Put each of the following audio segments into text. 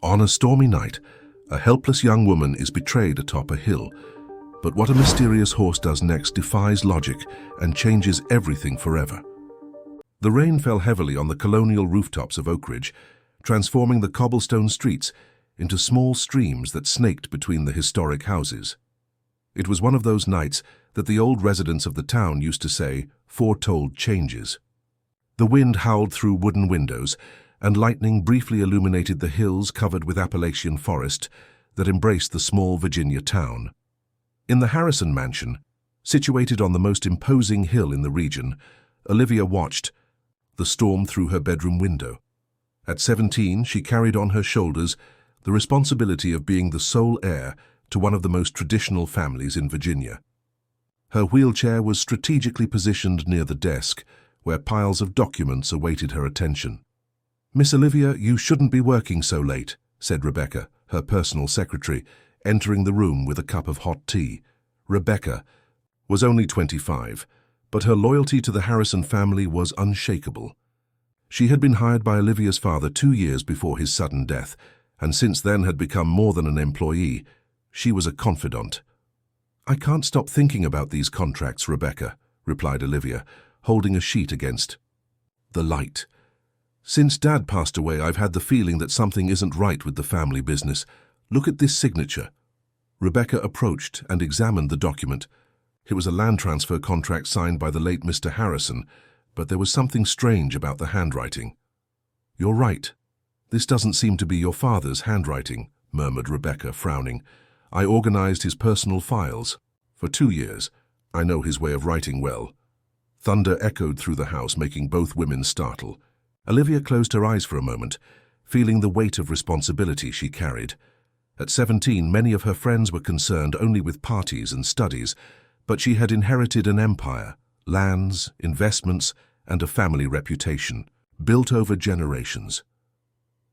On a stormy night, a helpless young woman is betrayed atop a hill. But what a mysterious horse does next defies logic and changes everything forever. The rain fell heavily on the colonial rooftops of Oakridge, transforming the cobblestone streets into small streams that snaked between the historic houses. It was one of those nights that the old residents of the town used to say, foretold changes. The wind howled through wooden windows, and lightning briefly illuminated the hills covered with Appalachian forest that embraced the small Virginia town. In the Harrison mansion, situated on the most imposing hill in the region, Olivia watched the storm through her bedroom window. At 17, she carried on her shoulders the responsibility of being the sole heir to one of the most traditional families in Virginia. Her wheelchair was strategically positioned near the desk, where piles of documents awaited her attention. "Miss Olivia, you shouldn't be working so late," said Rebecca, her personal secretary, entering the room with a cup of hot tea. Rebecca was only 25, but her loyalty to the Harrison family was unshakable. She had been hired by Olivia's father 2 years before his sudden death, and since then had become more than an employee. She was a confidant. "I can't stop thinking about these contracts, Rebecca," replied Olivia, holding a sheet against the light. "Since Dad passed away, I've had the feeling that something isn't right with the family business. Look at this signature." Rebecca approached and examined the document. It was a land transfer contract signed by the late Mr. Harrison, but there was something strange about the handwriting. "You're right. This doesn't seem to be your father's handwriting," murmured Rebecca, frowning. "I organized his personal files. For 2 years, I know his way of writing well." Thunder echoed through the house, making both women startle. Olivia closed her eyes for a moment, feeling the weight of responsibility she carried. At 17, many of her friends were concerned only with parties and studies, but she had inherited an empire, lands, investments, and a family reputation, built over generations.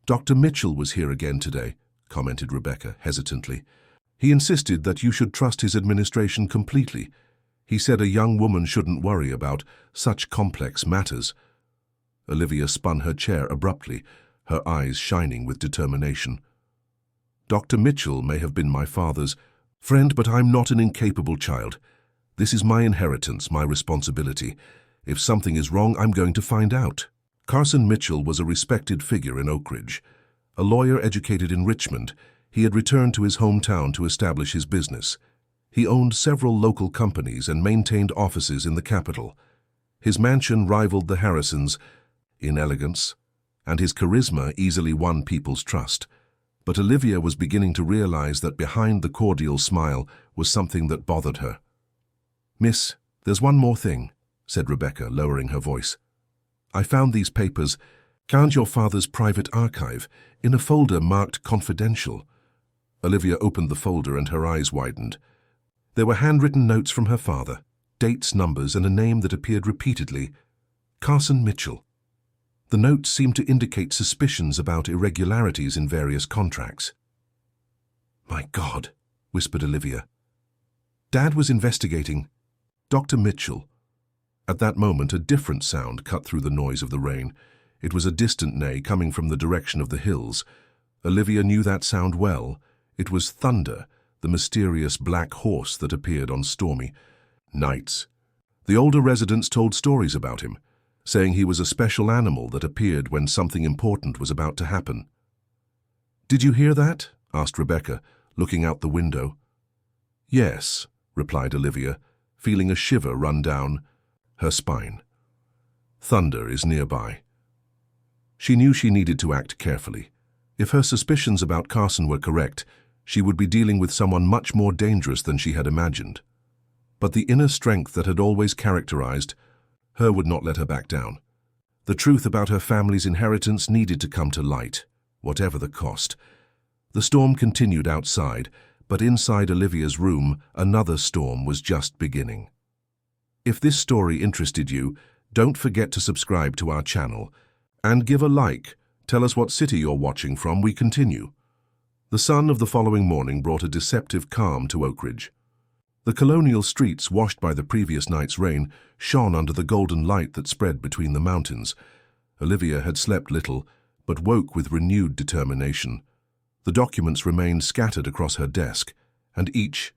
"Dr. Mitchell was here again today," commented Rebecca hesitantly. "He insisted that you should trust his administration completely. He said a young woman shouldn't worry about such complex matters." Olivia spun her chair abruptly, her eyes shining with determination. "Dr. Mitchell may have been my father's friend, but I'm not an incapable child. This is my inheritance, my responsibility. If something is wrong, I'm going to find out." Carson Mitchell was a respected figure in Oakridge. A lawyer educated in Richmond, he had returned to his hometown to establish his business. He owned several local companies and maintained offices in the capital. His mansion rivaled the Harrisons' in elegance, and his charisma easily won people's trust. But Olivia was beginning to realize that behind the cordial smile was something that bothered her. "Miss, there's one more thing," said Rebecca, lowering her voice. "I found these papers, found your father's private archive, in a folder marked confidential." Olivia opened the folder and her eyes widened. There were handwritten notes from her father, dates, numbers, and a name that appeared repeatedly: Carson Mitchell. The notes seemed to indicate suspicions about irregularities in various contracts. "My God," whispered Olivia. "Dad was investigating Dr. Mitchell." At that moment, a different sound cut through the noise of the rain. It was a distant neigh coming from the direction of the hills. Olivia knew that sound well. It was Thunder, the mysterious black horse that appeared on stormy nights. The older residents told stories about him, saying he was a special animal that appeared when something important was about to happen. "Did you hear that?" asked Rebecca, looking out the window. "Yes," replied Olivia, feeling a shiver run down her spine. "Thunder is nearby." She knew she needed to act carefully. If her suspicions about Carson were correct, she would be dealing with someone much more dangerous than she had imagined. But the inner strength that had always characterized her would not let her back down. The truth about her family's inheritance needed to come to light, whatever the cost. The storm continued outside, but inside Olivia's room, another storm was just beginning. If this story interested you, don't forget to subscribe to our channel and give a like. Tell us what city you're watching from. We continue. The sun of the following morning brought a deceptive calm to Oakridge. The colonial streets, washed by the previous night's rain, shone under the golden light that spread between the mountains. Olivia had slept little, but woke with renewed determination. The documents remained scattered across her desk, and each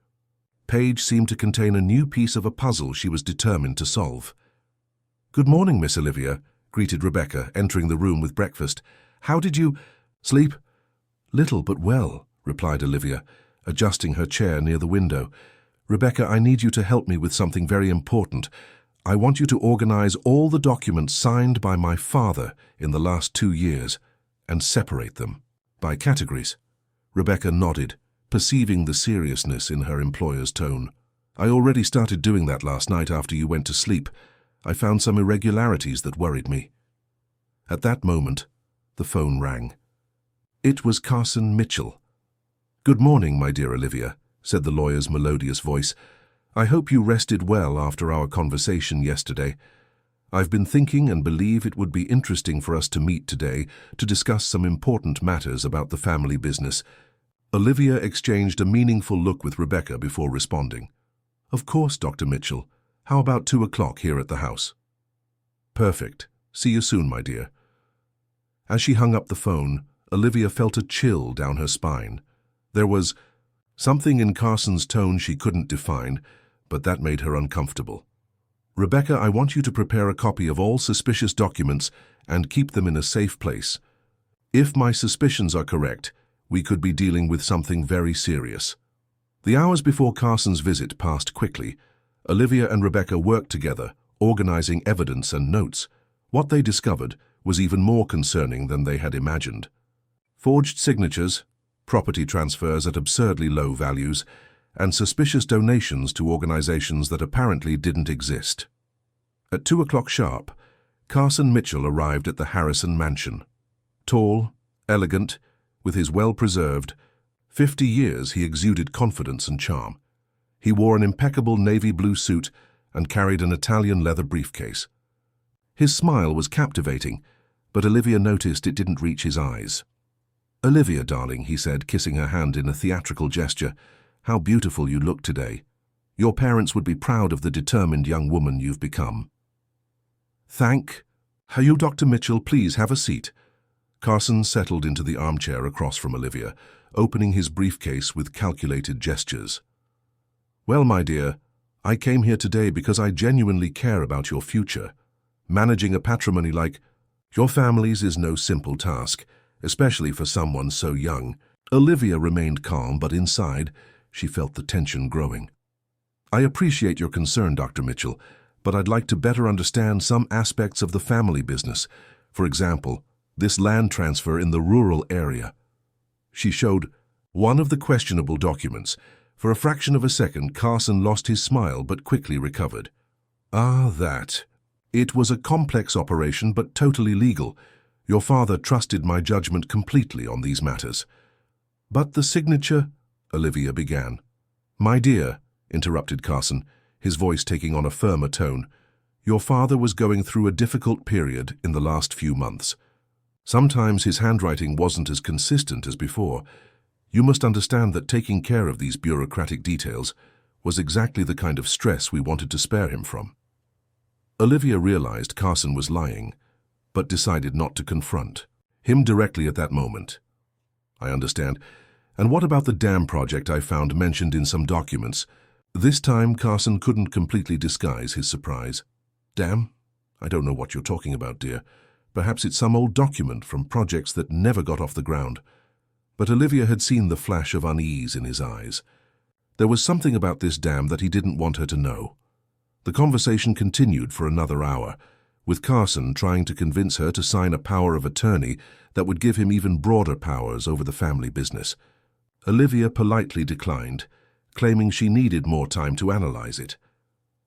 page seemed to contain a new piece of a puzzle she was determined to solve. "Good morning, Miss Olivia," greeted Rebecca, entering the room with breakfast. "How did you sleep?" "Little but well," replied Olivia, adjusting her chair near the window. "Rebecca, I need you to help me with something very important. I want you to organize all the documents signed by my father in the last 2 years and separate them by categories." Rebecca nodded, perceiving the seriousness in her employer's tone. "I already started doing that last night after you went to sleep. I found some irregularities that worried me." At that moment, the phone rang. It was Carson Mitchell. "Good morning, my dear Olivia," said the lawyer's melodious voice. "I hope you rested well after our conversation yesterday. I've been thinking and believe it would be interesting for us to meet today to discuss some important matters about the family business." Olivia exchanged a meaningful look with Rebecca before responding. "Of course, Dr. Mitchell. How about 2 o'clock here at the house?" "Perfect. See you soon, my dear." As she hung up the phone, Olivia felt a chill down her spine. There was something in Carson's tone she couldn't define, but that made her uncomfortable. "Rebecca, I want you to prepare a copy of all suspicious documents and keep them in a safe place. If my suspicions are correct, we could be dealing with something very serious." The hours before Carson's visit passed quickly. Olivia and Rebecca worked together, organizing evidence and notes. What they discovered was even more concerning than they had imagined. Forged signatures, property transfers at absurdly low values, and suspicious donations to organizations that apparently didn't exist. At 2 o'clock sharp, Carson Mitchell arrived at the Harrison mansion. Tall, elegant, with his well-preserved 50 years, he exuded confidence and charm. He wore an impeccable navy blue suit and carried an Italian leather briefcase. His smile was captivating, but Olivia noticed it didn't reach his eyes. "Olivia, darling," he said, kissing her hand in a theatrical gesture, "how beautiful you look today. Your parents would be proud of the determined young woman you've become." "Thank you, Dr. Mitchell. Please have a seat." Carson settled into the armchair across from Olivia, opening his briefcase with calculated gestures. "Well, my dear, I came here today because I genuinely care about your future. Managing a patrimony like your family's is no simple task, especially for someone so young." Olivia remained calm, but inside, she felt the tension growing. "I appreciate your concern, Dr. Mitchell, but I'd like to better understand some aspects of the family business. For example, this land transfer in the rural area." She showed one of the questionable documents. For a fraction of a second, Carson lost his smile but quickly recovered. "Ah, that. It was a complex operation but totally legal. Your father trusted my judgment completely on these matters." "But the signature," Olivia began. "My dear," interrupted Carson, his voice taking on a firmer tone, "your father was going through a difficult period in the last few months. Sometimes his handwriting wasn't as consistent as before. You must understand that taking care of these bureaucratic details was exactly the kind of stress we wanted to spare him from." Olivia realized Carson was lying, but decided not to confront him directly at that moment. "I understand. And what about the dam project I found mentioned in some documents?" This time Carson couldn't completely disguise his surprise. "Dam? I don't know what you're talking about, dear. Perhaps it's some old document from projects that never got off the ground." But Olivia had seen the flash of unease in his eyes. There was something about this dam that he didn't want her to know. The conversation continued for another hour, with Carson trying to convince her to sign a power of attorney that would give him even broader powers over the family business. Olivia politely declined, claiming she needed more time to analyze it.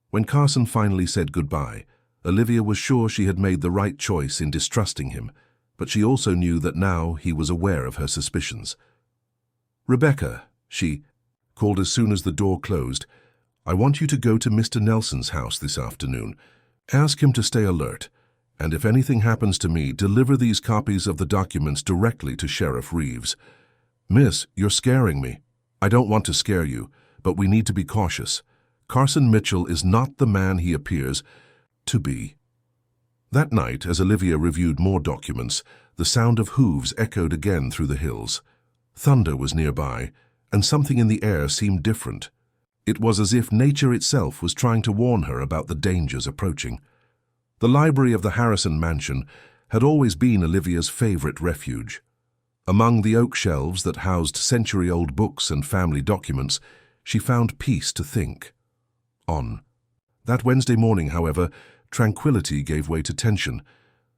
When Carson finally said goodbye, Olivia was sure she had made the right choice in distrusting him, but she also knew that now he was aware of her suspicions. "Rebecca," she called as soon as the door closed, "I want you to go to Mr. Nelson's house this afternoon. Ask him to stay alert, and if anything happens to me, deliver these copies of the documents directly to Sheriff Reeves." "Miss, you're scaring me." "I don't want to scare you, but we need to be cautious. Carson Mitchell is not the man he appears to be." That night, as Olivia reviewed more documents, the sound of hooves echoed again through the hills. Thunder was nearby, and something in the air seemed different. It was as if nature itself was trying to warn her about the dangers approaching. The library of the Harrison mansion had always been Olivia's favorite refuge. Among the oak shelves that housed century-old books and family documents, she found peace to think on. That Wednesday morning, however, tranquility gave way to tension.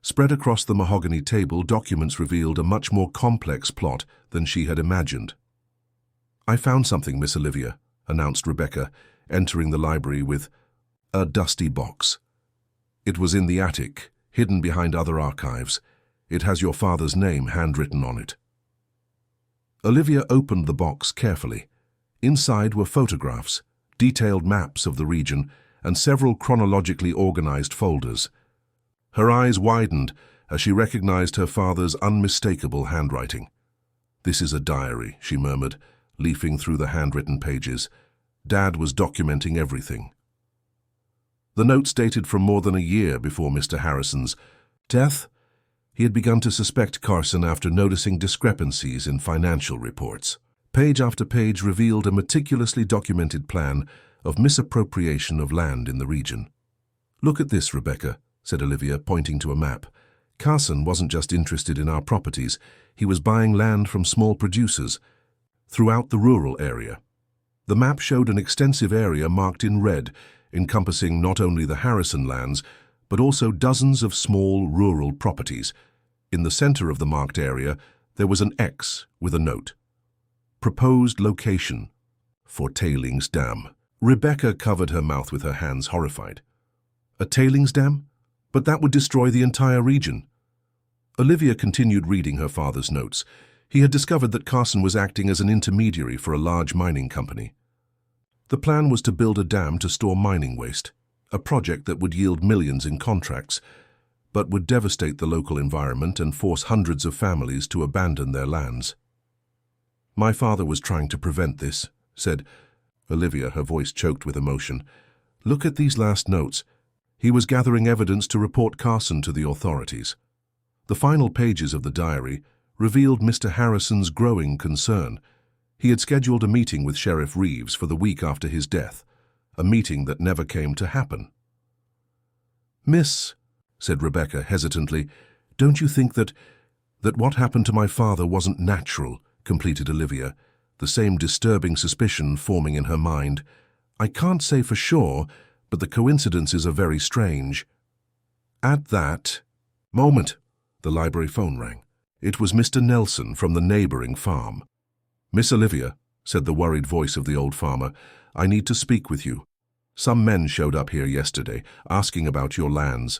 Spread across the mahogany table, documents revealed a much more complex plot than she had imagined. "I found something, Miss Olivia," announced Rebecca, entering the library with a dusty box. "It was in the attic, hidden behind other archives. It has your father's name handwritten on it." Olivia opened the box carefully. Inside were photographs, detailed maps of the region, and several chronologically organized folders. Her eyes widened as she recognized her father's unmistakable handwriting. "This is a diary," she murmured, leafing through the handwritten pages. Dad was documenting everything. The notes dated from more than a year before Mr. Harrison's death. He had begun to suspect Carson after noticing discrepancies in financial reports. Page after page revealed a meticulously documented plan of misappropriation of land in the region. "Look at this, Rebecca," said Olivia, pointing to a map. "Carson wasn't just interested in our properties. He was buying land from small producers throughout the rural area." The map showed an extensive area marked in red, encompassing not only the Harrison lands, but also dozens of small rural properties. In the center of the marked area, there was an X with a note. "Proposed location for tailings dam." Rebecca covered her mouth with her hands, horrified. "A tailings dam? But that would destroy the entire region." Olivia continued reading her father's notes. He had discovered that Carson was acting as an intermediary for a large mining company. The plan was to build a dam to store mining waste, a project that would yield millions in contracts, but would devastate the local environment and force hundreds of families to abandon their lands. "My father was trying to prevent this," said Olivia, her voice choked with emotion. "Look at these last notes. He was gathering evidence to report Carson to the authorities." The final pages of the diary revealed Mr. Harrison's growing concern. He had scheduled a meeting with Sheriff Reeves for the week after his death, a meeting that never came to happen. "Miss," said Rebecca hesitantly, "don't you think that what happened to my father wasn't natural?" completed Olivia, the same disturbing suspicion forming in her mind. "I can't say for sure, but the coincidences are very strange." At that moment, the library phone rang. It was Mr. Nelson from the neighboring farm. "Miss Olivia," said the worried voice of the old farmer, "I need to speak with you. Some men showed up here yesterday, asking about your lands.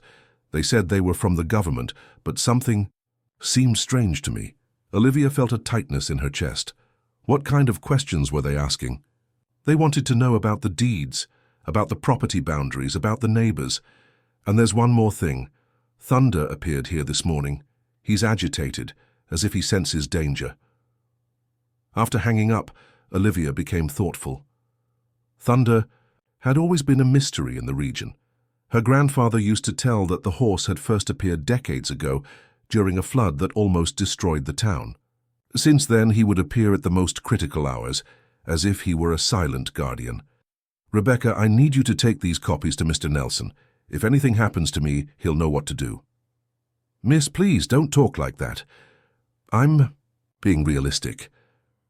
They said they were from the government, but something seemed strange to me." Olivia felt a tightness in her chest. What kind of questions were they asking? They wanted to know about the deeds, about the property boundaries, about the neighbors. "And there's one more thing. Thunder appeared here this morning. He's agitated, as if he senses danger." After hanging up, Olivia became thoughtful. Thunder had always been a mystery in the region. Her grandfather used to tell that the horse had first appeared decades ago during a flood that almost destroyed the town. Since then, he would appear at the most critical hours, as if he were a silent guardian. "Rebecca, I need you to take these copies to Mr. Nelson. If anything happens to me, he'll know what to do." "Miss, please, don't talk like that. I'm being realistic.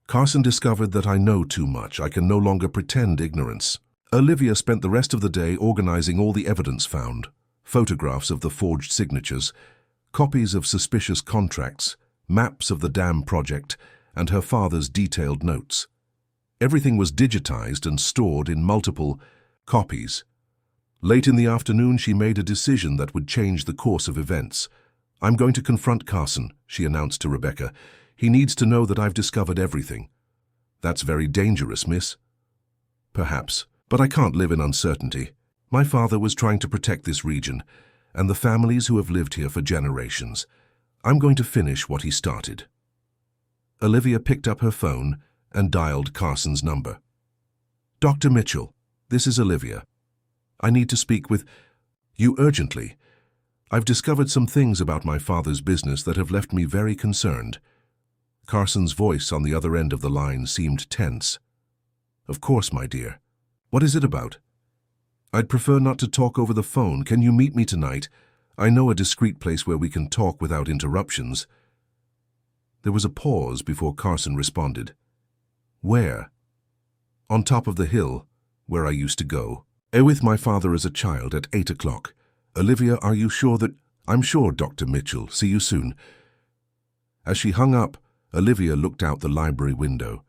Carson discovered that I know too much. I can no longer pretend ignorance." Olivia spent the rest of the day organizing all the evidence found: photographs of the forged signatures, copies of suspicious contracts, maps of the dam project, and her father's detailed notes. Everything was digitized and stored in multiple copies. Late in the afternoon, she made a decision that would change the course of events. "I'm going to confront Carson," she announced to Rebecca. "He needs to know that I've discovered everything." "That's very dangerous, miss." "Perhaps, but I can't live in uncertainty. My father was trying to protect this region and the families who have lived here for generations. I'm going to finish what he started." Olivia picked up her phone and dialed Carson's number. "Dr. Mitchell, this is Olivia. I need to speak with you urgently. I've discovered some things about my father's business that have left me very concerned." Carson's voice on the other end of the line seemed tense. "Of course, my dear. What is it about?" "I'd prefer not to talk over the phone. Can you meet me tonight? I know a discreet place where we can talk without interruptions." There was a pause before Carson responded. "Where?" "On top of the hill, where I used to go. With my father as a child at 8 o'clock. Olivia, are you sure that—" "I'm sure, Dr. Mitchell. See you soon." As she hung up, Olivia looked out the library window.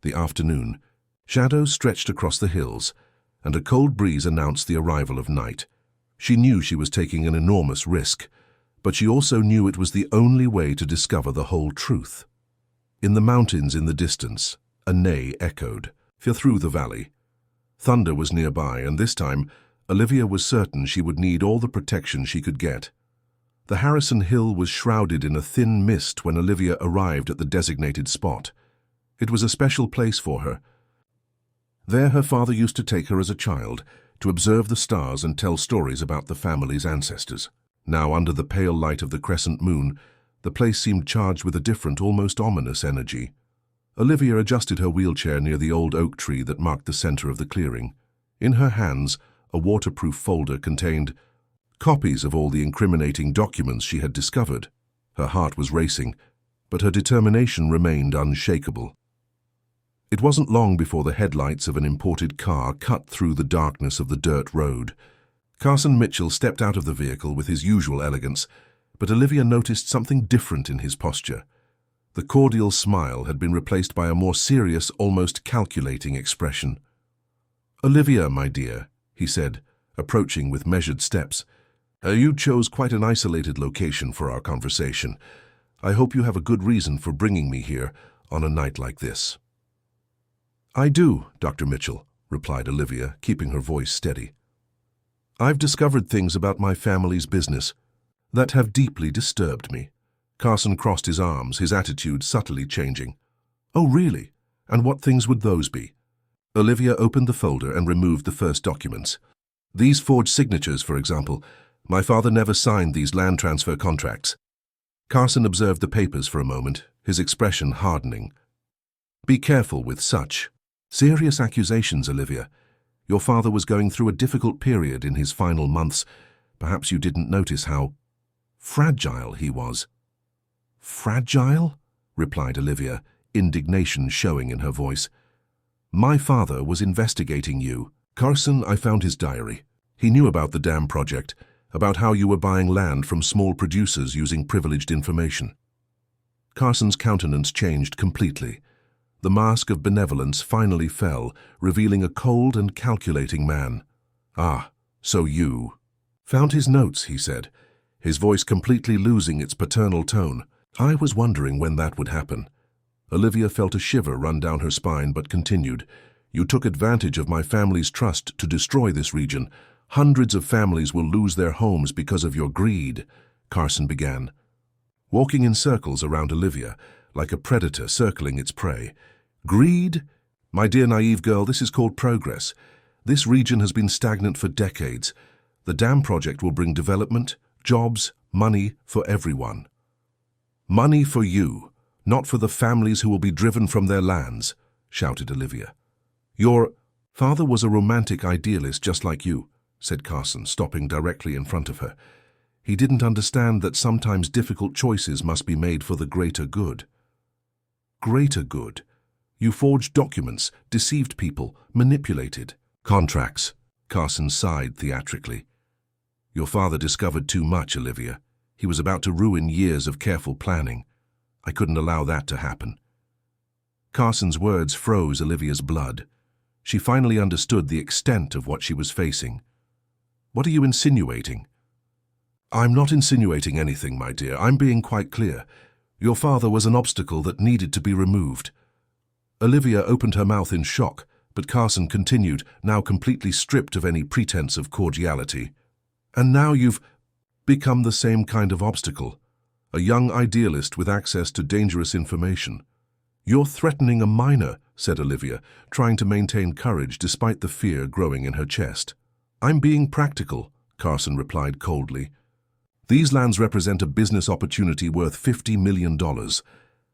The afternoon. Shadows stretched across the hills, and a cold breeze announced the arrival of night. She knew she was taking an enormous risk, but she also knew it was the only way to discover the whole truth. In the mountains in the distance, a neigh echoed, through the valley. Thunder was nearby, and this time, Olivia was certain she would need all the protection she could get. The Harrison Hill was shrouded in a thin mist when Olivia arrived at the designated spot. It was a special place for her. There her father used to take her as a child, to observe the stars and tell stories about the family's ancestors. Now, under the pale light of the crescent moon, the place seemed charged with a different, almost ominous energy. Olivia adjusted her wheelchair near the old oak tree that marked the center of the clearing. In her hands, a waterproof folder contained copies of all the incriminating documents she had discovered. Her heart was racing, but her determination remained unshakable. It wasn't long before the headlights of an imported car cut through the darkness of the dirt road. Carson Mitchell stepped out of the vehicle with his usual elegance, but Olivia noticed something different in his posture. The cordial smile had been replaced by a more serious, almost calculating expression. "Olivia, my dear," he said, approaching with measured steps, "you chose quite an isolated location for our conversation. I hope you have a good reason for bringing me here on a night like this." "I do, Dr. Mitchell," replied Olivia, keeping her voice steady. "I've discovered things about my family's business that have deeply disturbed me." Carson crossed his arms, his attitude subtly changing. "Oh, really? And what things would those be?" Olivia opened the folder and removed the first documents. "These forged signatures, for example. My father never signed these land transfer contracts." Carson observed the papers for a moment, his expression hardening. "Be careful with such serious accusations, Olivia. Your father was going through a difficult period in his final months. Perhaps you didn't notice how fragile he was." "Fragile?" replied Olivia, indignation showing in her voice. "My father was investigating you. Carson, I found his diary. He knew about the dam project, about how you were buying land from small producers using privileged information." Carson's countenance changed completely. The mask of benevolence finally fell, revealing a cold and calculating man. "Ah, so you found his notes," he said, his voice completely losing its paternal tone. "I was wondering when that would happen." Olivia felt a shiver run down her spine but continued. "You took advantage of my family's trust to destroy this region. Hundreds of families will lose their homes because of your greed," Carson began, walking in circles around Olivia, like a predator circling its prey. "Greed? My dear naive girl, this is called progress. This region has been stagnant for decades. The dam project will bring development, jobs, money for everyone." "Money for you, not for the families who will be driven from their lands," shouted Olivia. "Your father was a romantic idealist just like you," said Carson, stopping directly in front of her. "He didn't understand that sometimes difficult choices must be made for the greater good." "Greater good? You forged documents, deceived people, manipulated contracts." Carson sighed theatrically. "Your father discovered too much, Olivia. He was about to ruin years of careful planning. I couldn't allow that to happen." Carson's words froze Olivia's blood. She finally understood the extent of what she was facing. "What are you insinuating?" "I'm not insinuating anything, my dear. I'm being quite clear. Your father was an obstacle that needed to be removed." Olivia opened her mouth in shock, but Carson continued, now completely stripped of any pretense of cordiality. "And now you've become the same kind of obstacle, a young idealist with access to dangerous information." "You're threatening a minor," said Olivia, trying to maintain courage despite the fear growing in her chest. "I'm being practical," Carson replied coldly. "These lands represent a business opportunity worth $50 million.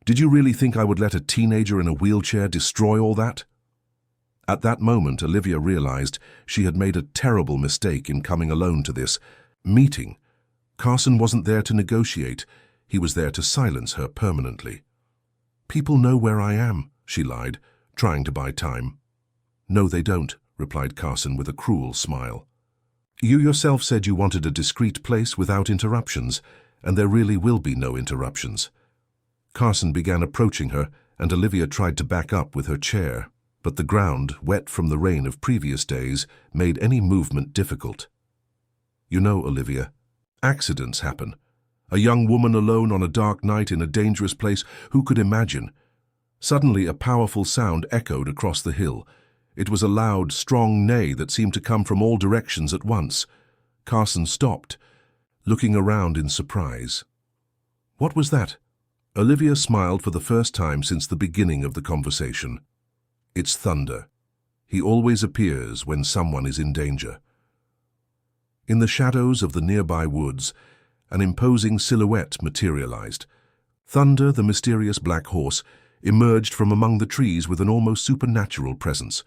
Did you really think I would let a teenager in a wheelchair destroy all that? At that moment, Olivia realized she had made a terrible mistake in coming alone to this meeting. Carson wasn't there to negotiate. He was there to silence her permanently. "People know where I am," she lied, trying to buy time. "No, they don't," replied Carson with a cruel smile. "You yourself said you wanted a discreet place without interruptions, and there really will be no interruptions." Carson began approaching her, and Olivia tried to back up with her chair, but the ground, wet from the rain of previous days, made any movement difficult. "You know, Olivia, accidents happen. A young woman alone on a dark night in a dangerous place, who could imagine?" Suddenly a powerful sound echoed across the hill. It was a loud, strong neigh that seemed to come from all directions at once. Carson stopped, looking around in surprise. "What was that?" Olivia smiled for the first time since the beginning of the conversation. "It's thunder. He always appears when someone is in danger." In the shadows of the nearby woods, an imposing silhouette materialized. Thunder, the mysterious black horse, emerged from among the trees with an almost supernatural presence.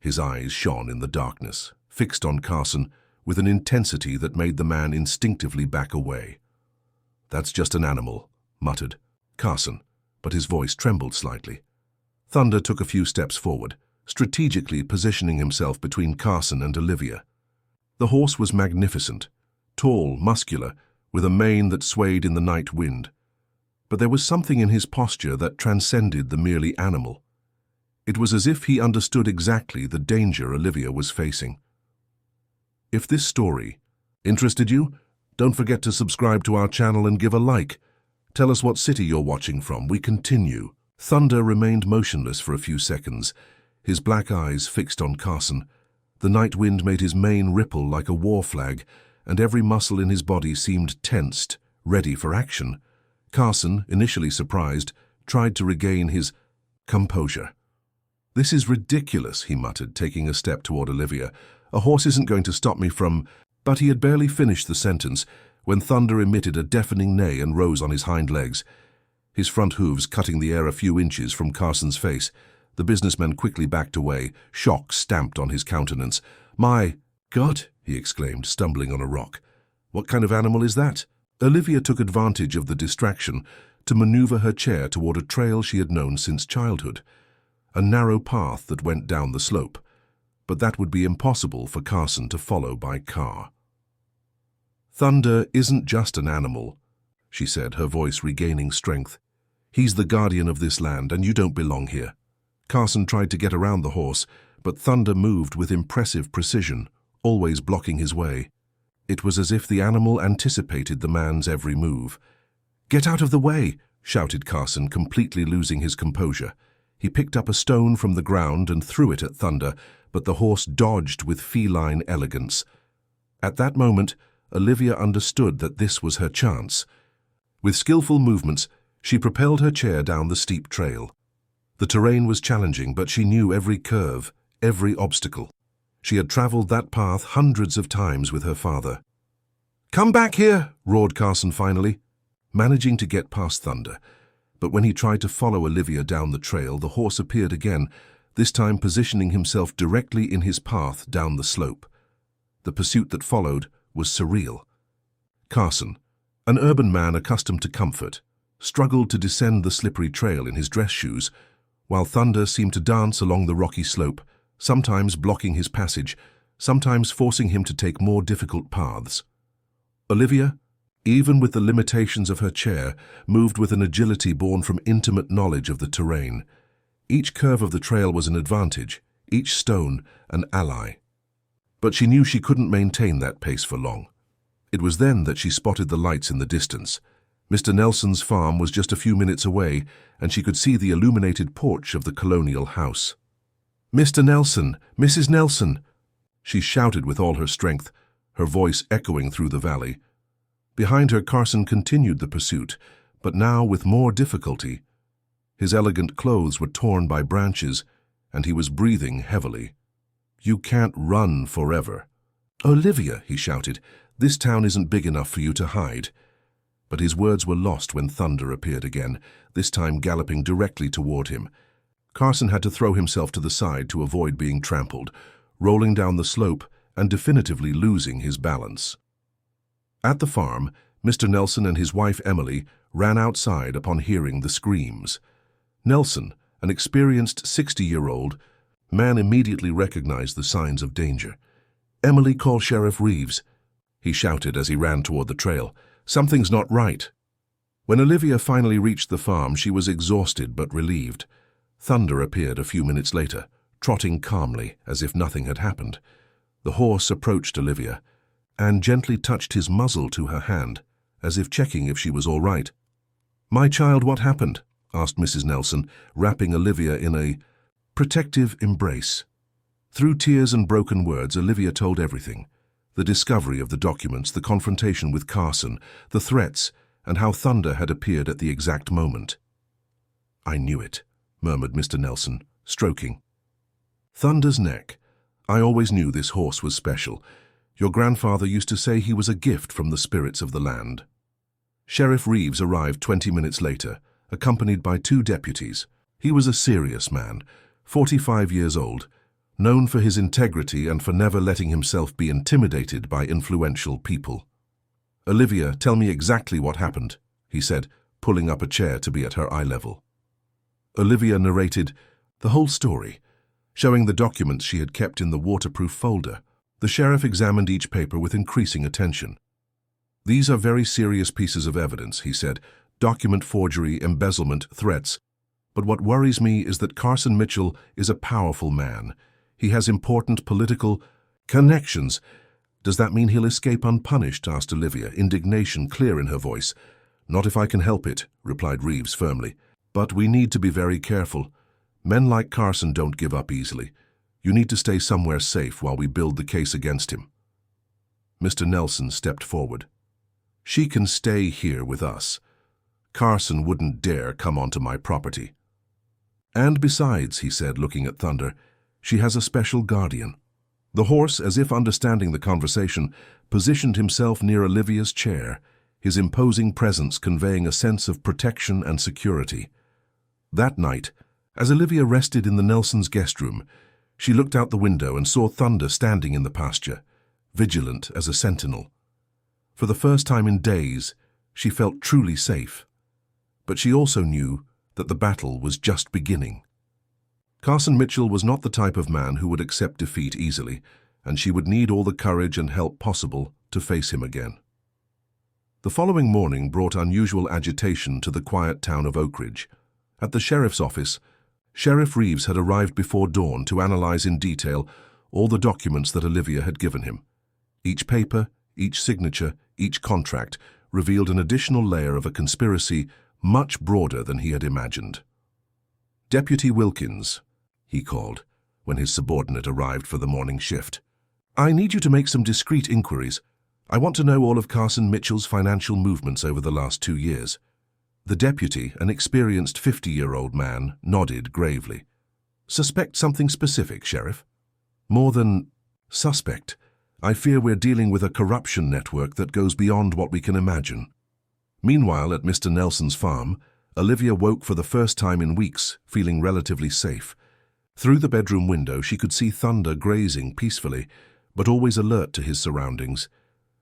His eyes shone in the darkness, fixed on Carson with an intensity that made the man instinctively back away. "That's just an animal," muttered Carson, but his voice trembled slightly. Thunder took a few steps forward, strategically positioning himself between Carson and Olivia. The horse was magnificent, tall, muscular, with a mane that swayed in the night wind. But there was something in his posture that transcended the merely animal. It was as if he understood exactly the danger Olivia was facing. If this story interested you, don't forget to subscribe to our channel and give a like. Tell us what city you're watching from. We continue. Thunder remained motionless for a few seconds, his black eyes fixed on Carson. The night wind made his mane ripple like a war flag, and every muscle in his body seemed tensed, ready for action. Carson, initially surprised, tried to regain his composure. "This is ridiculous," he muttered, taking a step toward Olivia. "A horse isn't going to stop me from—" But he had barely finished the sentence when Thunder emitted a deafening neigh and rose on his hind legs, his front hooves cutting the air a few inches from Carson's face. The businessman quickly backed away, shock stamped on his countenance. "My God!" he exclaimed, stumbling on a rock. "What kind of animal is that?" Olivia took advantage of the distraction to maneuver her chair toward a trail she had known since childhood, a narrow path that went down the slope, but that would be impossible for Carson to follow by car. "Thunder isn't just an animal," she said, her voice regaining strength. "He's the guardian of this land, and you don't belong here." Carson tried to get around the horse, but Thunder moved with impressive precision, always blocking his way. It was as if the animal anticipated the man's every move. "Get out of the way!" shouted Carson, completely losing his composure. He picked up a stone from the ground and threw it at Thunder, but the horse dodged with feline elegance. At that moment, Olivia understood that this was her chance. With skillful movements, she propelled her chair down the steep trail. The terrain was challenging, but she knew every curve, every obstacle. She had traveled that path hundreds of times with her father. "Come back here!" roared Carson finally, managing to get past Thunder. But when he tried to follow Olivia down the trail, the horse appeared again, this time positioning himself directly in his path down the slope. The pursuit that followed was surreal. Carson, an urban man accustomed to comfort, struggled to descend the slippery trail in his dress shoes, while Thunder seemed to dance along the rocky slope, sometimes blocking his passage, sometimes forcing him to take more difficult paths. Olivia, even with the limitations of her chair, moved with an agility born from intimate knowledge of the terrain. Each curve of the trail was an advantage, each stone an ally. But she knew she couldn't maintain that pace for long. It was then that she spotted the lights in the distance. Mr. Nelson's farm was just a few minutes away, and she could see the illuminated porch of the colonial house. "Mr. Nelson! Mrs. Nelson!" She shouted with all her strength, her voice echoing through the valley. Behind her, Carson continued the pursuit, but now with more difficulty. His elegant clothes were torn by branches, and he was breathing heavily. "You can't run forever." "Olivia," he shouted, "this town isn't big enough for you to hide." But his words were lost when Thunder appeared again, this time galloping directly toward him. Carson had to throw himself to the side to avoid being trampled, rolling down the slope and definitively losing his balance. At the farm, Mr. Nelson and his wife Emily ran outside upon hearing the screams. Nelson, an experienced 60-year-old man, immediately recognized the signs of danger. "Emily, call Sheriff Reeves," he shouted as he ran toward the trail. "Something's not right." When Olivia finally reached the farm, she was exhausted but relieved. Thunder appeared a few minutes later, trotting calmly as if nothing had happened. The horse approached Olivia and gently touched his muzzle to her hand, as if checking if she was all right. "My child, what happened?" asked Mrs. Nelson, wrapping Olivia in a protective embrace. Through tears and broken words, Olivia told everything: the discovery of the documents, the confrontation with Carson, the threats, and how Thunder had appeared at the exact moment. "I knew it," murmured Mr. Nelson, stroking Thunder's neck. "I always knew this horse was special. Your grandfather used to say he was a gift from the spirits of the land." Sheriff Reeves arrived 20 minutes later, accompanied by 2 deputies. He was a serious man, 45 years old, known for his integrity and for never letting himself be intimidated by influential people. "Olivia, tell me exactly what happened," he said, pulling up a chair to be at her eye level. Olivia narrated the whole story, showing the documents she had kept in the waterproof folder. The sheriff examined each paper with increasing attention. "These are very serious pieces of evidence," he said. "Document forgery, embezzlement, threats. But what worries me is that Carson Mitchell is a powerful man. He has important political connections." "Does that mean he'll escape unpunished?" asked Olivia, indignation clear in her voice. "Not if I can help it," replied Reeves firmly. "But we need to be very careful. Men like Carson don't give up easily. You need to stay somewhere safe while we build the case against him." Mr. Nelson stepped forward. "She can stay here with us. Carson wouldn't dare come onto my property. And besides," he said, looking at Thunder, "she has a special guardian." The horse, as if understanding the conversation, positioned himself near Olivia's chair, his imposing presence conveying a sense of protection and security. That night, as Olivia rested in the Nelsons' guest room, she looked out the window and saw Thunder standing in the pasture, vigilant as a sentinel. For the first time in days, she felt truly safe. But she also knew that the battle was just beginning. Carson Mitchell was not the type of man who would accept defeat easily, and she would need all the courage and help possible to face him again. The following morning brought unusual agitation to the quiet town of Oak Ridge. At the sheriff's office, Sheriff Reeves had arrived before dawn to analyze in detail all the documents that Olivia had given him. Each paper, each signature, each contract revealed an additional layer of a conspiracy much broader than he had imagined. "Deputy Wilkins," he called, when his subordinate arrived for the morning shift. "I need you to make some discreet inquiries. I want to know all of Carson Mitchell's financial movements over the last 2 years. The deputy, an experienced 50-year-old man, nodded gravely. "Suspect something specific, Sheriff?" "More than suspect. I fear we're dealing with a corruption network that goes beyond what we can imagine." Meanwhile, at Mr. Nelson's farm, Olivia woke for the first time in weeks, feeling relatively safe. Through the bedroom window, she could see Thunder grazing peacefully, but always alert to his surroundings.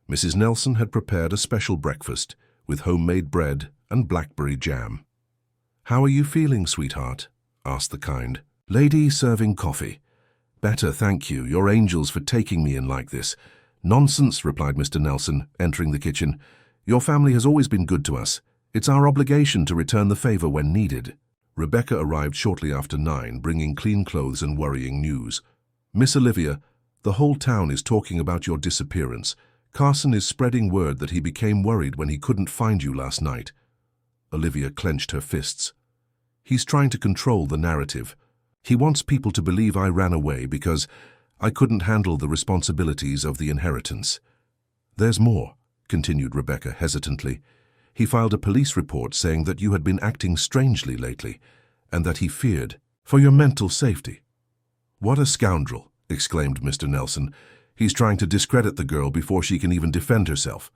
Mrs. Nelson had prepared a special breakfast with homemade bread and blackberry jam. "How are you feeling, sweetheart?" asked the kind lady serving coffee. "Better, thank you. You're angels for taking me in like this." "Nonsense," replied Mr. Nelson, entering the kitchen. "Your family has always been good to us. It's our obligation to return the favor when needed." Rebecca arrived shortly after 9, bringing clean clothes and worrying news. "Miss Olivia, the whole town is talking about your disappearance. Carson is spreading word that he became worried when he couldn't find you last night." Olivia clenched her fists. "He's trying to control the narrative. He wants people to believe I ran away because I couldn't handle the responsibilities of the inheritance." "There's more," continued Rebecca hesitantly. "He filed a police report saying that you had been acting strangely lately, and that he feared for your mental safety." "What a scoundrel!" exclaimed Mr. Nelson. "He's trying to discredit the girl before she can even defend herself."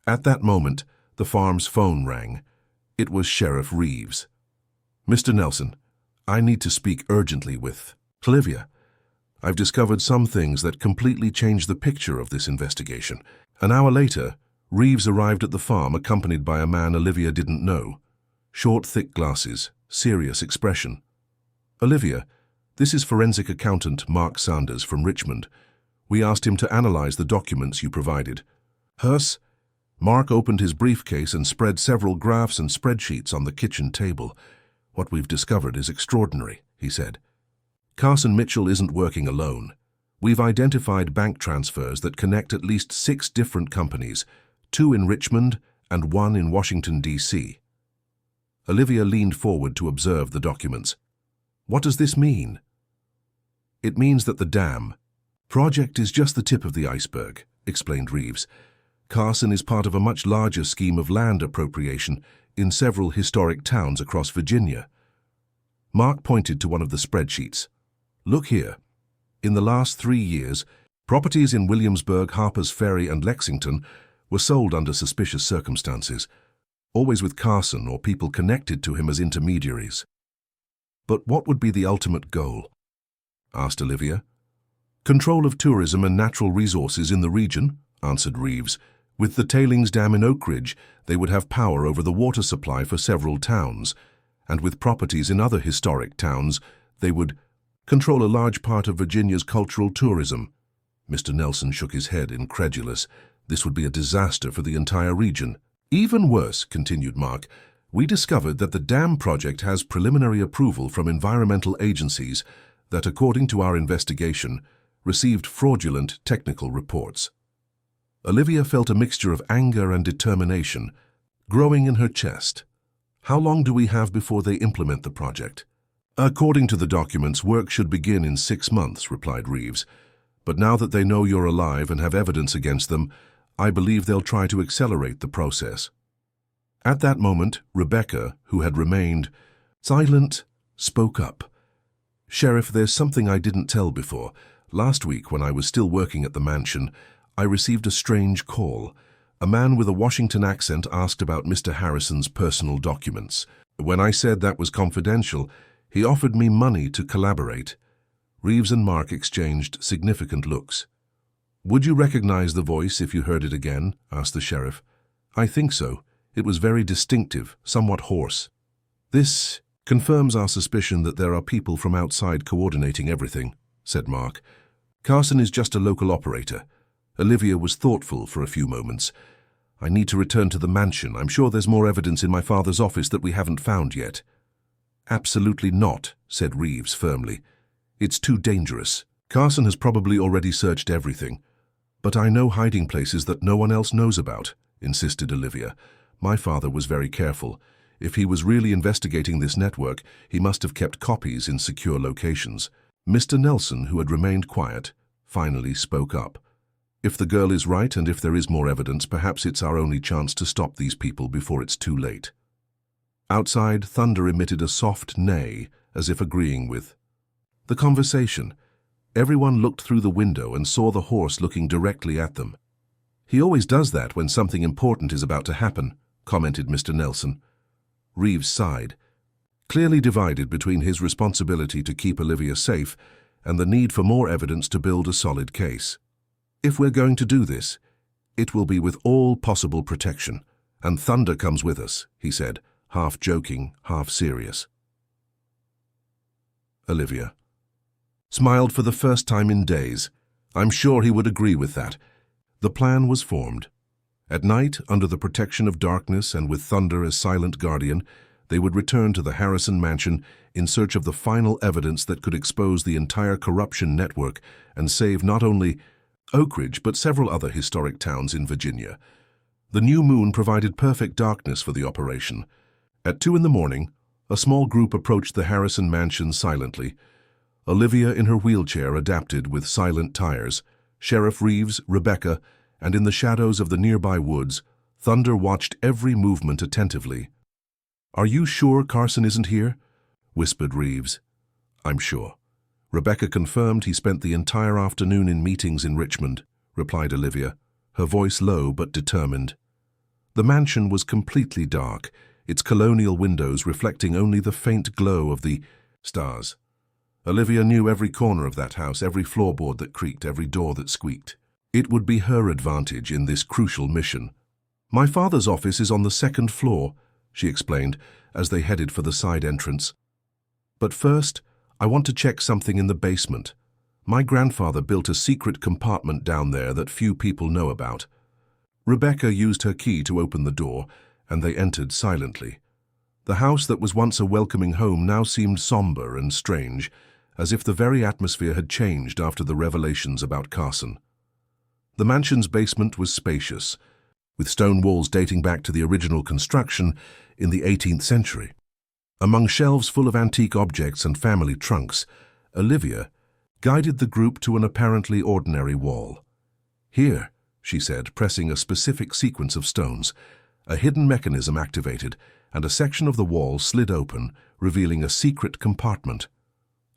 At that moment, The farm's phone rang. It was Sheriff Reeves. "Mr. Nelson, I need to speak urgently with Olivia. I've discovered some things that completely change the picture of this investigation." An hour later, Reeves arrived at the farm accompanied by a man Olivia didn't know. Short, thick glasses, serious expression. "Olivia, this is forensic accountant Mark Sanders from Richmond. We asked him to analyze the documents you provided." "Hers?" Mark opened his briefcase and spread several graphs and spreadsheets on the kitchen table. "What we've discovered is extraordinary," he said. "Carson Mitchell isn't working alone. We've identified bank transfers that connect at least 6 different companies, 2 in Richmond and 1 in Washington, D.C. Olivia leaned forward to observe the documents. "What does this mean?" "It means that the dam project is just the tip of the iceberg," explained Reeves. "Carson is part of a much larger scheme of land appropriation in several historic towns across Virginia." Mark pointed to one of the spreadsheets. "Look here. In the last 3 years, properties in Williamsburg, Harpers Ferry, and Lexington were sold under suspicious circumstances, always with Carson or people connected to him as intermediaries." "But what would be the ultimate goal?" asked Olivia. "Control of tourism and natural resources in the region," answered Reeves. "With the tailings dam in Oak Ridge, they would have power over the water supply for several towns, and with properties in other historic towns, they would control a large part of Virginia's cultural tourism." Mr. Nelson shook his head, incredulous. "This would be a disaster for the entire region." "Even worse," continued Mark, "we discovered that the dam project has preliminary approval from environmental agencies that, according to our investigation, received fraudulent technical reports." Olivia felt a mixture of anger and determination growing in her chest. "How long do we have before they implement the project?" "According to the documents, work should begin in 6 months," replied Reeves. "But now that they know you're alive and have evidence against them, I believe they'll try to accelerate the process." At that moment, Rebecca, who had remained silent, spoke up. "Sheriff, there's something I didn't tell before. Last week, when I was still working at the mansion, I received a strange call. A man with a Washington accent asked about Mr. Harrison's personal documents. When I said that was confidential, he offered me money to collaborate." Reeves and Mark exchanged significant looks. "Would you recognize the voice if you heard it again?" asked the sheriff. "I think so. It was very distinctive, somewhat hoarse." "This confirms our suspicion that there are people from outside coordinating everything," said Mark. "Carson is just a local operator." Olivia was thoughtful for a few moments. "I need to return to the mansion. I'm sure there's more evidence in my father's office that we haven't found yet." "Absolutely not," said Reeves firmly. "It's too dangerous. Carson has probably already searched everything. But I know hiding places that no one else knows about," insisted Olivia. "My father was very careful. If he was really investigating this network, he must have kept copies in secure locations." Mr. Nelson, who had remained quiet, finally spoke up. "If the girl is right and if there is more evidence, perhaps it's our only chance to stop these people before it's too late." Outside, thunder emitted a soft neigh, as if agreeing with the conversation. Everyone looked through the window and saw the horse looking directly at them. "He always does that when something important is about to happen," commented Mr. Nelson. Reeves sighed, clearly divided between his responsibility to keep Olivia safe and the need for more evidence to build a solid case. "If we're going to do this, it will be with all possible protection, and thunder comes with us," he said, half joking, half serious. Olivia smiled for the first time in days. I'm sure he would agree with that. The plan was formed. At night, under the protection of darkness and with thunder as silent guardian, they would return to the Harrison mansion in search of the final evidence that could expose the entire corruption network and save not only Oak Ridge but several other historic towns in Virginia. The new moon provided perfect darkness for the operation. At 2 in the morning, a small group approached the Harrison mansion silently. Olivia in her wheelchair adapted with silent tires, Sheriff Reeves, Rebecca, and in the shadows of the nearby woods, Thunder watched every movement attentively. "Are you sure Carson isn't here?" whispered Reeves. "I'm sure." Rebecca confirmed he spent the entire afternoon in meetings in Richmond, replied Olivia, her voice low but determined. The mansion was completely dark, its colonial windows reflecting only the faint glow of the stars. Olivia knew every corner of that house, every floorboard that creaked, every door that squeaked. It would be her advantage in this crucial mission. "My father's office is on the second floor," she explained as they headed for the side entrance. "But first, I want to check something in the basement. My grandfather built a secret compartment down there that few people know about." Rebecca used her key to open the door, and they entered silently. The house that was once a welcoming home now seemed somber and strange, as if the very atmosphere had changed after the revelations about Carson. The mansion's basement was spacious, with stone walls dating back to the original construction in the 18th century. Among shelves full of antique objects and family trunks, Olivia guided the group to an apparently ordinary wall. "Here," she said, pressing a specific sequence of stones. A hidden mechanism activated, and a section of the wall slid open, revealing a secret compartment.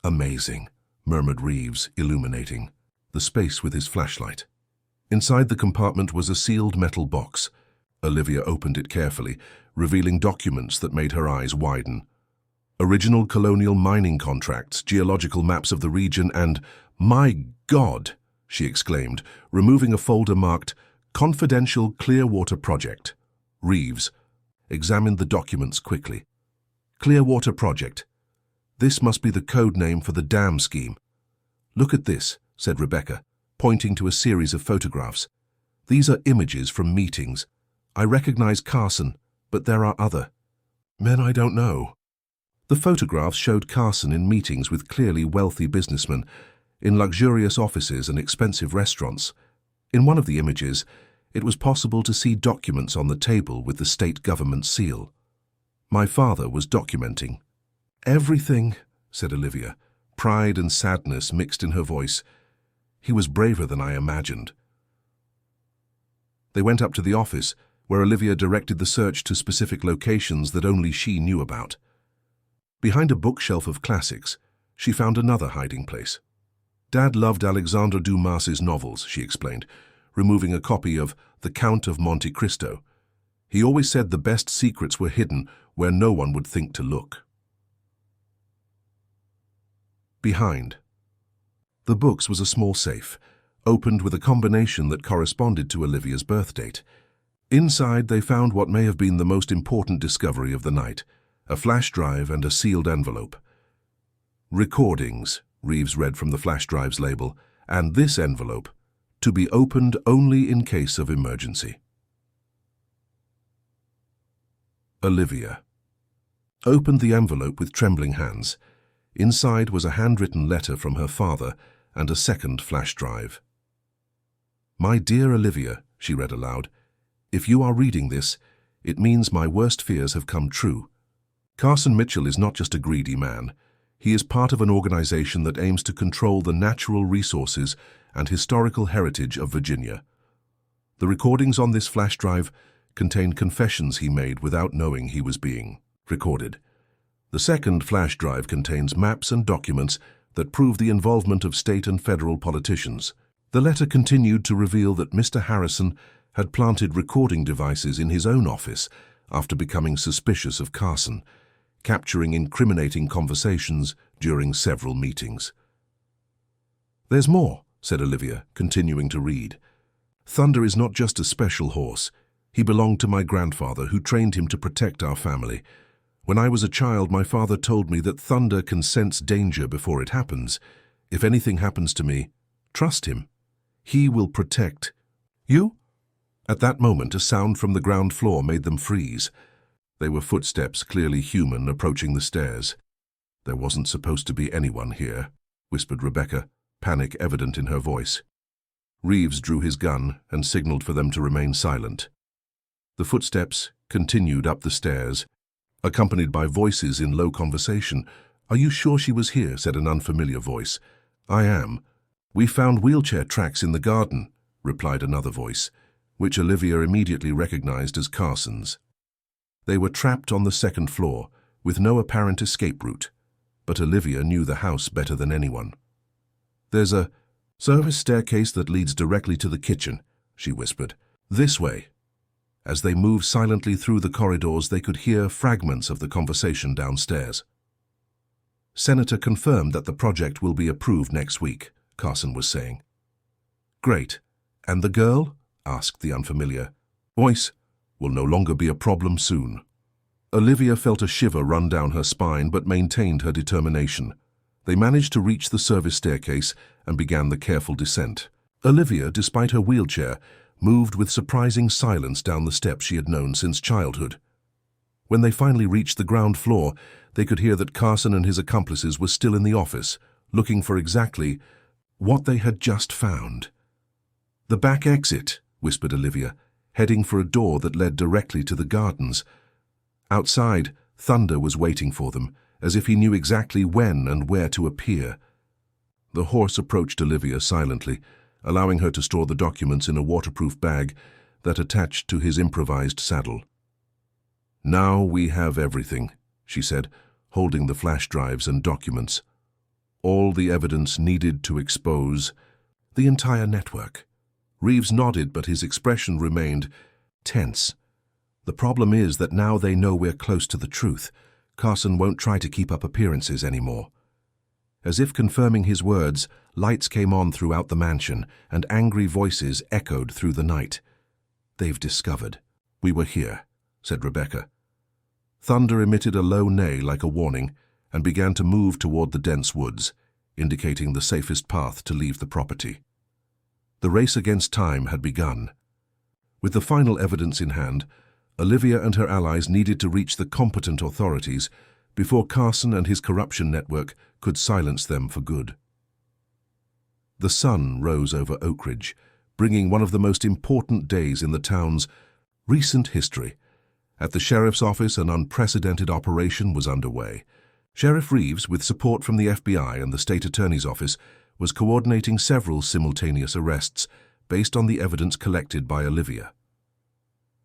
"Amazing," murmured Reeves, illuminating the space with his flashlight. Inside the compartment was a sealed metal box. Olivia opened it carefully, revealing documents that made her eyes widen. Original colonial mining contracts, geological maps of the region, and, "My God!" she exclaimed, removing a folder marked "Confidential Clearwater Project." Reeves examined the documents quickly. "Clearwater Project. This must be the code name for the dam scheme." "Look at this," said Rebecca, pointing to a series of photographs. "These are images from meetings. I recognize Carson, but there are other men I don't know." The photographs showed Carson in meetings with clearly wealthy businessmen, in luxurious offices and expensive restaurants. In one of the images, it was possible to see documents on the table with the state government seal. My father was documenting everything, said Olivia, pride and sadness mixed in her voice. He was braver than I imagined. They went up to the office, where Olivia directed the search to specific locations that only she knew about. Behind a bookshelf of classics, she found another hiding place. Dad loved Alexandre Dumas's novels, she explained, removing a copy of The Count of Monte Cristo. He always said the best secrets were hidden where no one would think to look. Behind the books was a small safe, opened with a combination that corresponded to Olivia's birth date. Inside they found what may have been the most important discovery of the night, a flash drive and a sealed envelope. "Recordings," Reeves read from the flash drive's label, "and this envelope, to be opened only in case of emergency." Olivia opened the envelope with trembling hands. Inside was a handwritten letter from her father and a second flash drive. "My dear Olivia," she read aloud, "if you are reading this, it means my worst fears have come true. Carson Mitchell is not just a greedy man. He is part of an organization that aims to control the natural resources and historical heritage of Virginia. The recordings on this flash drive contain confessions he made without knowing he was being recorded. The second flash drive contains maps and documents that prove the involvement of state and federal politicians." The letter continued to reveal that Mr. Harrison had planted recording devices in his own office after becoming suspicious of Carson, capturing incriminating conversations during several meetings. "There's more," said Olivia, continuing to read. "Thunder is not just a special horse. He belonged to my grandfather, who trained him to protect our family. When I was a child, my father told me that Thunder can sense danger before it happens. If anything happens to me, trust him. He will protect you." At that moment, a sound from the ground floor made them freeze. They were footsteps, clearly human, approaching the stairs. "There wasn't supposed to be anyone here," whispered Rebecca, panic evident in her voice. Reeves drew his gun and signaled for them to remain silent. The footsteps continued up the stairs, accompanied by voices in low conversation. "Are you sure she was here?" said an unfamiliar voice. "I am. We found wheelchair tracks in the garden," replied another voice, which Olivia immediately recognized as Carson's. They were trapped on the second floor, with no apparent escape route, but Olivia knew the house better than anyone. "There's a service staircase that leads directly to the kitchen," she whispered. "This way." As they moved silently through the corridors, they could hear fragments of the conversation downstairs. "Senator confirmed that the project will be approved next week," Carson was saying. "Great. And the girl?" asked the unfamiliar voice. "Will no longer be a problem soon." Olivia felt a shiver run down her spine but maintained her determination. They managed to reach the service staircase and began the careful descent. Olivia, despite her wheelchair, moved with surprising silence down the steps she had known since childhood. When they finally reached the ground floor, they could hear that Carson and his accomplices were still in the office, looking for exactly what they had just found. "The back exit," whispered Olivia, heading for a door that led directly to the gardens. Outside, Thunder was waiting for them, as if he knew exactly when and where to appear. The horse approached Olivia silently, allowing her to store the documents in a waterproof bag that attached to his improvised saddle. "Now we have everything," she said, holding the flash drives and documents. "All the evidence needed to expose the entire network." Reeves nodded, but his expression remained tense. "The problem is that now they know we're close to the truth. Carson won't try to keep up appearances anymore." As if confirming his words, lights came on throughout the mansion, and angry voices echoed through the night. "They've discovered. We were here," said Rebecca. Thunder emitted a low neigh like a warning and began to move toward the dense woods, indicating the safest path to leave the property. The race against time had begun. With the final evidence in hand, Olivia and her allies needed to reach the competent authorities before Carson and his corruption network could silence them for good. The sun rose over Oak Ridge, bringing one of the most important days in the town's recent history. At the sheriff's office, an unprecedented operation was underway. Sheriff Reeves, with support from the FBI and the state attorney's office, was coordinating several simultaneous arrests based on the evidence collected by Olivia.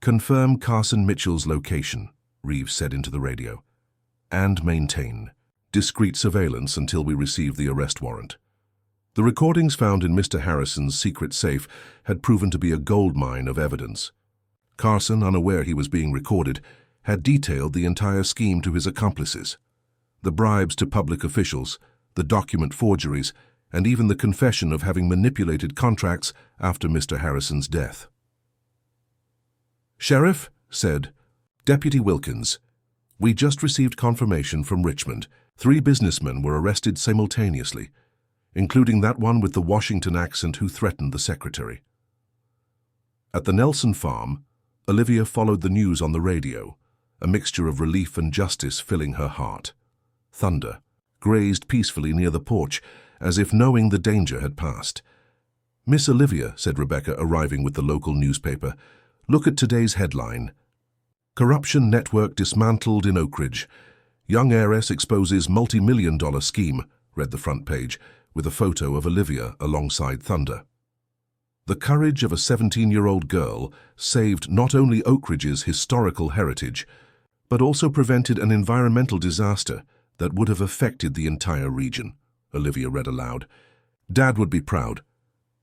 "Confirm Carson Mitchell's location," Reeves said into the radio, "and maintain discreet surveillance until we receive the arrest warrant." The recordings found in Mr. Harrison's secret safe had proven to be a goldmine of evidence. Carson, unaware he was being recorded, had detailed the entire scheme to his accomplices. The bribes to public officials, the document forgeries, and even the confession of having manipulated contracts after Mr. Harrison's death. "Sheriff," said Deputy Wilkins, "we just received confirmation from Richmond. 3 businessmen were arrested simultaneously, including that one with the Washington accent who threatened the secretary." At the Nelson farm, Olivia followed the news on the radio, a mixture of relief and justice filling her heart. Thunder grazed peacefully near the porch, as if knowing the danger had passed. "Miss Olivia," said Rebecca, arriving with the local newspaper, "look at today's headline. Corruption network dismantled in Oak Ridge. Young heiress exposes multi-million-dollar scheme," read the front page, with a photo of Olivia alongside Thunder. The courage of a 17-year-old girl saved not only Oak Ridge's historical heritage, but also prevented an environmental disaster that would have affected the entire region, Olivia read aloud. "Dad would be proud."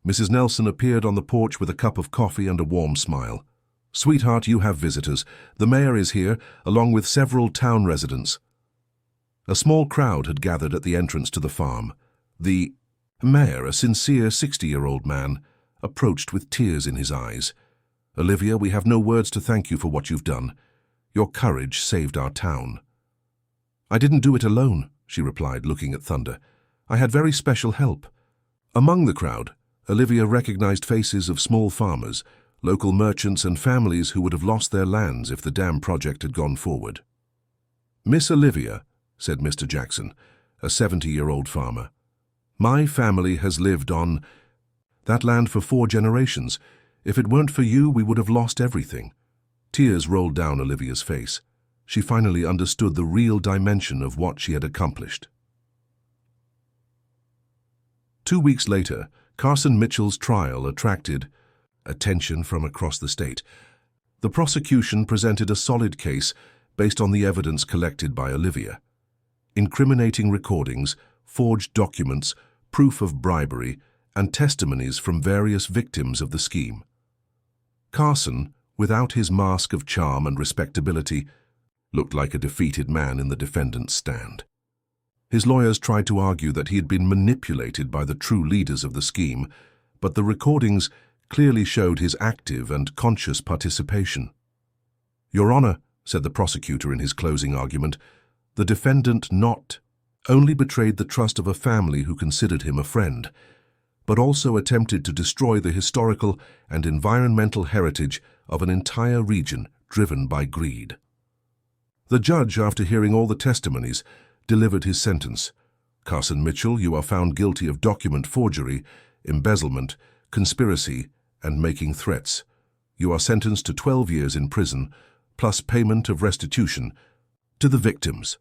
Mrs. Nelson appeared on the porch with a cup of coffee and a warm smile. "Sweetheart, you have visitors. The mayor is here, along with several town residents." A small crowd had gathered at the entrance to the farm. The mayor, a sincere 60-year-old man, approached with tears in his eyes. "Olivia, we have no words to thank you for what you've done. Your courage saved our town." "I didn't do it alone," she replied, looking at Thunder. "I had very special help." Among the crowd, Olivia recognized faces of small farmers, local merchants and families who would have lost their lands if the dam project had gone forward. "Miss Olivia," said Mr. Jackson, a 70-year-old farmer, "my family has lived on that land for 4 generations. If it weren't for you, we would have lost everything." Tears rolled down Olivia's face. She finally understood the real dimension of what she had accomplished. 2 weeks later, Carson Mitchell's trial attracted attention from across the state. The prosecution presented a solid case based on the evidence collected by Olivia. Incriminating recordings, forged documents, proof of bribery, and testimonies from various victims of the scheme. Carson without his mask of charm and respectability, looked like a defeated man in the defendant's stand. His lawyers tried to argue that he had been manipulated by the true leaders of the scheme, but the recordings clearly showed his active and conscious participation. "Your Honor," said the prosecutor in his closing argument, "the defendant not only betrayed the trust of a family who considered him a friend, but also attempted to destroy the historical and environmental heritage of an entire region driven by greed." The judge, after hearing all the testimonies, delivered his sentence. "Carson Mitchell, you are found guilty of document forgery, embezzlement, conspiracy, and making threats. You are sentenced to 12 years in prison, plus payment of restitution to the victims."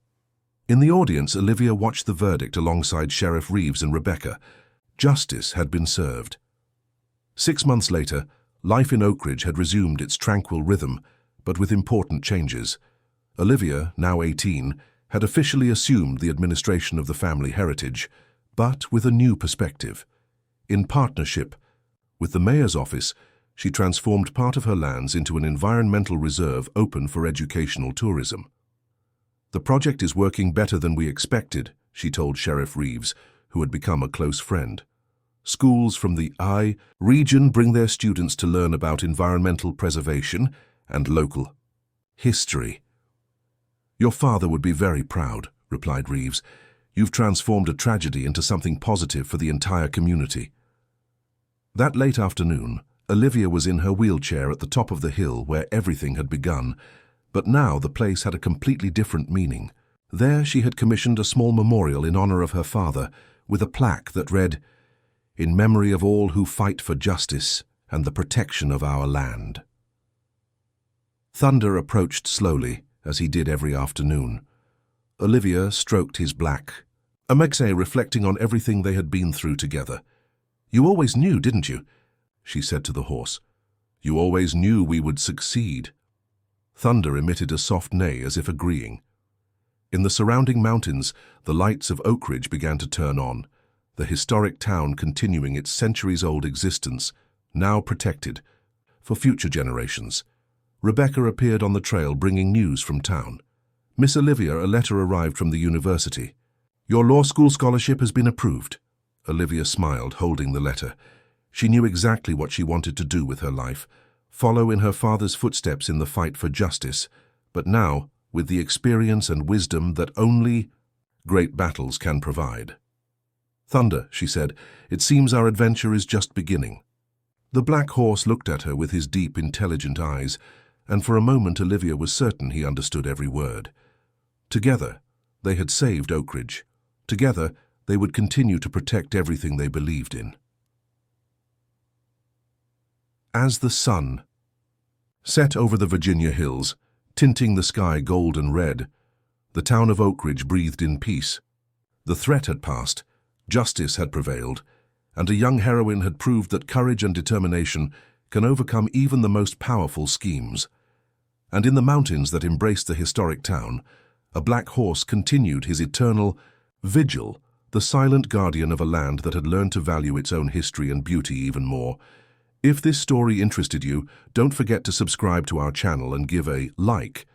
In the audience, Olivia watched the verdict alongside Sheriff Reeves and Rebecca. Justice had been served. 6 months later, life in Oak Ridge had resumed its tranquil rhythm, but with important changes. Olivia, now 18, had officially assumed the administration of the family heritage, but with a new perspective. In partnership with the mayor's office, she transformed part of her lands into an environmental reserve open for educational tourism. "The project is working better than we expected," she told Sheriff Reeves, who had become a close friend. "Schools from the I region bring their students to learn about environmental preservation and local history." "Your father would be very proud," replied Reeves. "You've transformed a tragedy into something positive for the entire community." That late afternoon, Olivia was in her wheelchair at the top of the hill where everything had begun, but now the place had a completely different meaning. There she had commissioned a small memorial in honor of her father, with a plaque that read, "In memory of all who fight for justice and the protection of our land." Thunder approached slowly, as he did every afternoon. Olivia stroked his black, Amexe reflecting on everything they had been through together. "You always knew, didn't you?" she said to the horse. "You always knew we would succeed." Thunder emitted a soft neigh as if agreeing. In the surrounding mountains, the lights of Oak Ridge began to turn on, the historic town continuing its centuries-old existence, now protected for future generations. Rebecca appeared on the trail bringing news from town. "Miss Olivia, a letter arrived from the university. Your law school scholarship has been approved." Olivia smiled, holding the letter. She knew exactly what she wanted to do with her life, follow in her father's footsteps in the fight for justice, but now, with the experience and wisdom that only great battles can provide. "Thunder," she said, "it seems our adventure is just beginning." The black horse looked at her with his deep, intelligent eyes, and for a moment Olivia was certain he understood every word. Together, they had saved Oak Ridge. Together, they would continue to protect everything they believed in. As the sun set over the Virginia hills, tinting the sky gold and red, the town of Oak Ridge breathed in peace. The threat had passed, justice had prevailed, and a young heroine had proved that courage and determination can overcome even the most powerful schemes. And in the mountains that embraced the historic town, a black horse continued his eternal vigil, the silent guardian of a land that had learned to value its own history and beauty even more. If this story interested you, don't forget to subscribe to our channel and give a like